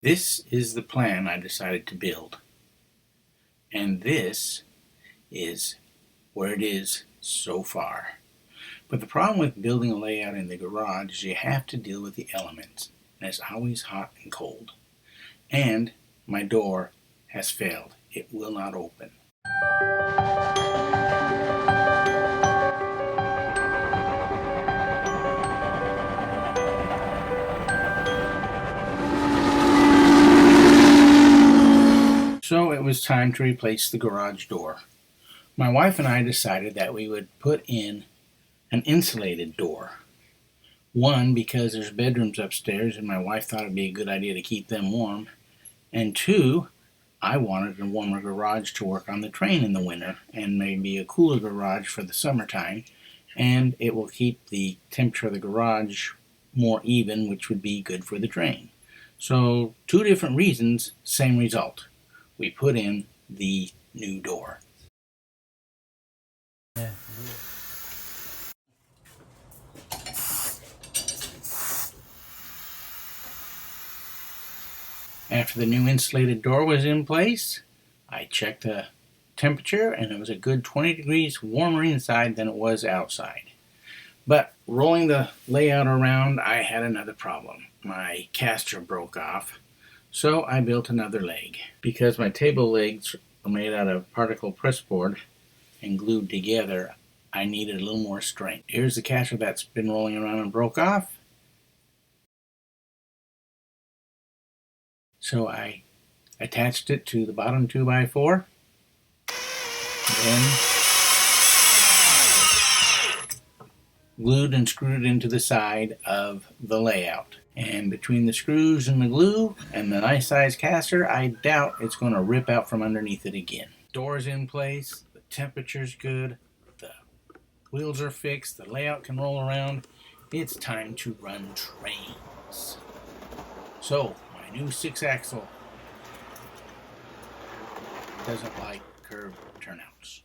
This is the plan I decided to build, and this is where it is so far. But the problem with building a layout in the garage is you have to deal with the elements, and it's always hot and cold. And my door has failed. It will not open. So it was time to replace the garage door. My wife and I decided that we would put in an insulated door. One, because there's bedrooms upstairs and my wife thought it'd be a good idea to keep them warm. And two, I wanted a warmer garage to work on the train in the winter and maybe a cooler garage for the summertime. And it will keep the temperature of the garage more even, which would be good for the train. So, two different reasons, same result. We put in the new door. After the new insulated door was in place, I checked the temperature and it was a good 20 degrees warmer inside than it was outside. But rolling the layout around, I had another problem. My caster broke off, so I built another leg. Because my table legs are made out of particle pressboard and glued together, I needed a little more strength. Here's the caster that's been rolling around and broke off. So I attached it to the bottom 2x4, then glued and screwed it into the side of the layout. And between the screws and the glue and the nice size caster, I doubt it's going to rip out from underneath it again. Door's in place, the temperature's good, the wheels are fixed, the layout can roll around. It's time to run trains. So, my new 6-axle doesn't like curved turnouts.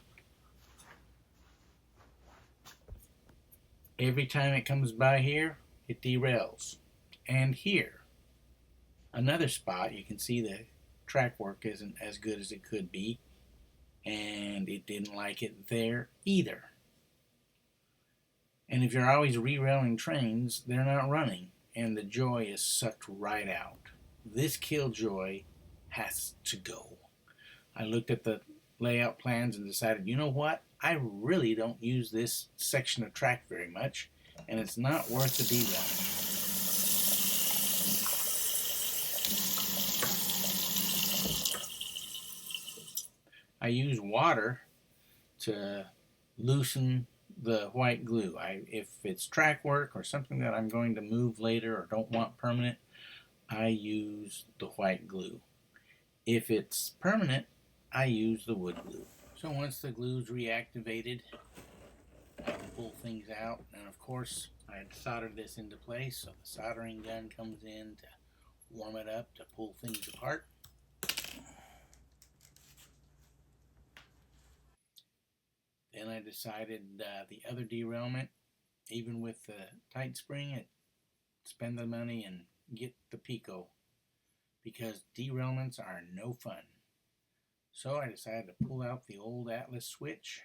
Every time it comes by here, it derails. And here, another spot, you can see the track work isn't as good as it could be, and it didn't like it there either. And if you're always re-railing trains, they're not running, and the joy is sucked right out. This killjoy has to go. I looked at the layout plans and decided, you know what? I really don't use this section of track very much, and it's not worth the derailment. I use water to loosen the white glue. If it's track work or something that I'm going to move later or don't want permanent, I use the white glue. If it's permanent, I use the wood glue. So once the glue's reactivated, I can pull things out, and of course I had soldered this into place, so the soldering gun comes in to warm it up to pull things apart. Then I decided the other derailment, even with the tight spring, spend the money and get the Pico, because derailments are no fun. So I decided to pull out the old Atlas switch.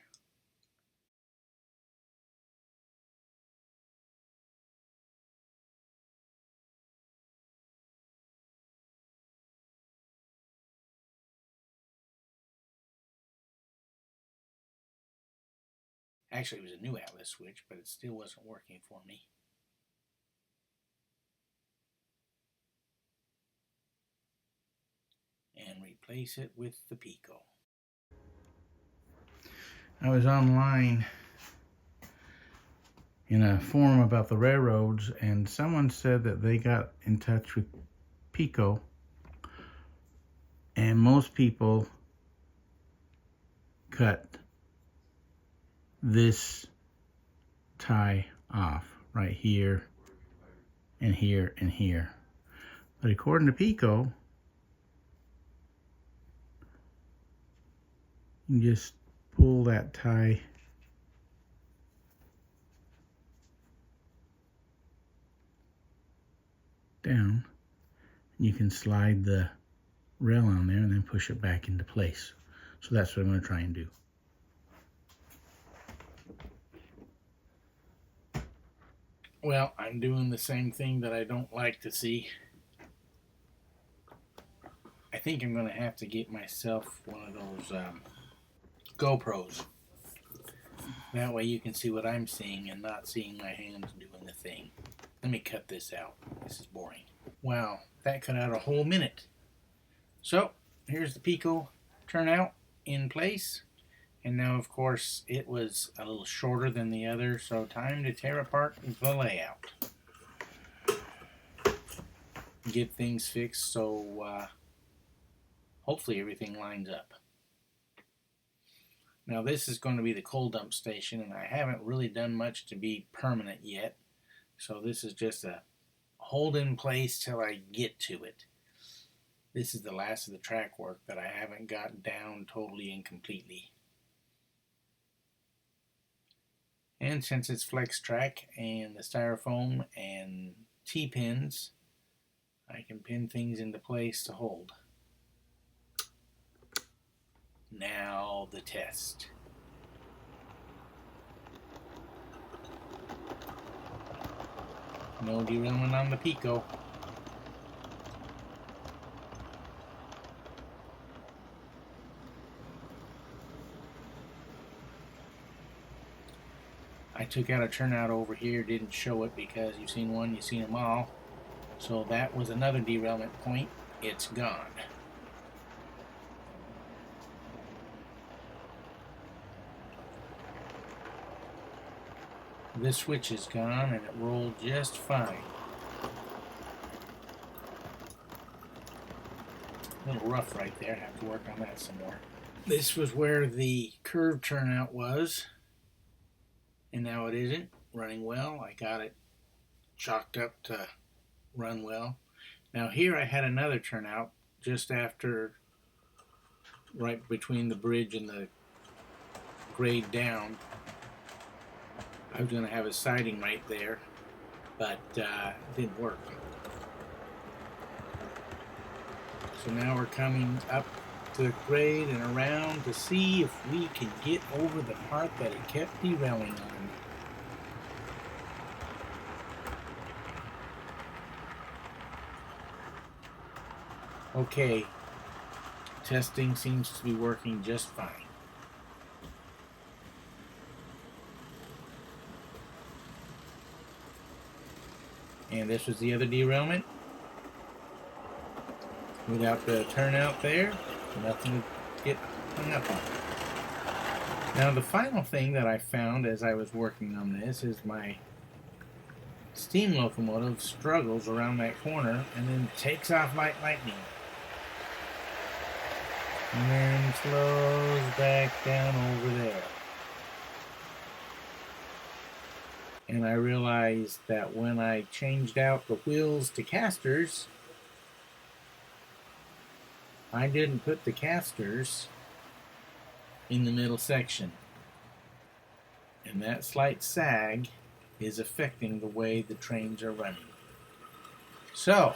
Actually, it was a new Atlas switch, but it still wasn't working for me. And replace it with the Pico. I was online in a forum about the railroads, and someone said that they got in touch with Pico, and most people cut this tie off right here and here and here. But according to Pico, you just pull that tie down you can slide the rail on there and then push it back into place. So that's what I'm going to try and do. Well, I'm doing the same thing that I don't like to see. I think I'm going to have to get myself one of those GoPros. That way you can see what I'm seeing and not seeing my hands doing the thing. Let me cut this out. This is boring. Wow, that cut out a whole minute. So, here's the Pico turnout in place. And now, of course, it was a little shorter than the other, so time to tear apart the layout. Get things fixed so hopefully everything lines up. Now, this is going to be the coal dump station, and I haven't really done much to be permanent yet. So this is just a hold in place till I get to it. This is the last of the track work that I haven't gotten down totally and completely. And since it's flex track and the styrofoam and T-pins, I can pin things into place to hold. Now the test. No derailment on the Pico. I took out a turnout over here, didn't show it because you've seen one, you've seen them all. So that was another derailment point. It's gone. This switch is gone and it rolled just fine. A little rough right there, I have to work on that some more. This was where the curved turnout was, and now it isn't running well. I got it chalked up to run well. Now here I had another turnout just after, right between the bridge and the grade down. I was going to have a siding right there, but it didn't work. So now we're coming up to the grade and around to see if we can get over the part that it kept derailing on. Okay, testing seems to be working just fine. And this was the other derailment. Without the turnout there, nothing to get hung up on. Now the final thing that I found as I was working on this is my steam locomotive struggles around that corner and then takes off like lightning. And then slows back down over there. And I realized that when I changed out the wheels to casters, I didn't put the casters in the middle section. And that slight sag is affecting the way the trains are running. So,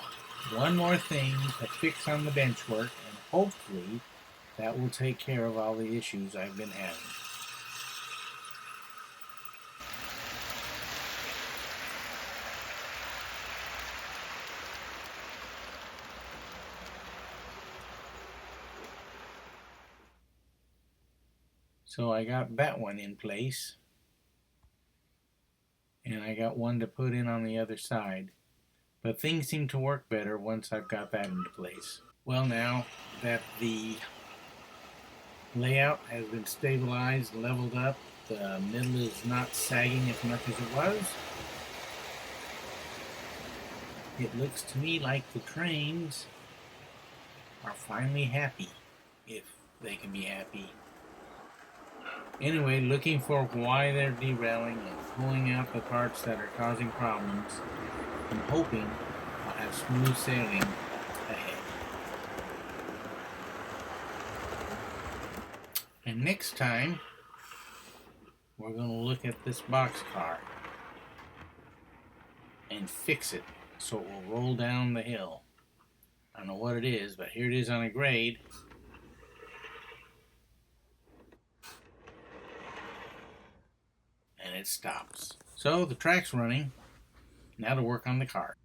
one more thing to fix on the bench work, and hopefully that will take care of all the issues I've been having. So I got that one in place, and I got one to put in on the other side. But things seem to work better once I've got that into place. Well, now that the layout has been stabilized, leveled up, the middle is not sagging as much as it was, it looks to me like the trains are finally happy, if they can be happy. Anyway, looking for why they're derailing and pulling out the parts that are causing problems, and hoping I'll have smooth sailing ahead. And next time, we're going to look at this boxcar and fix it so it will roll down the hill. I don't know what it is, but here it is on a grade. And it stops. So the track's running. Now to work on the car.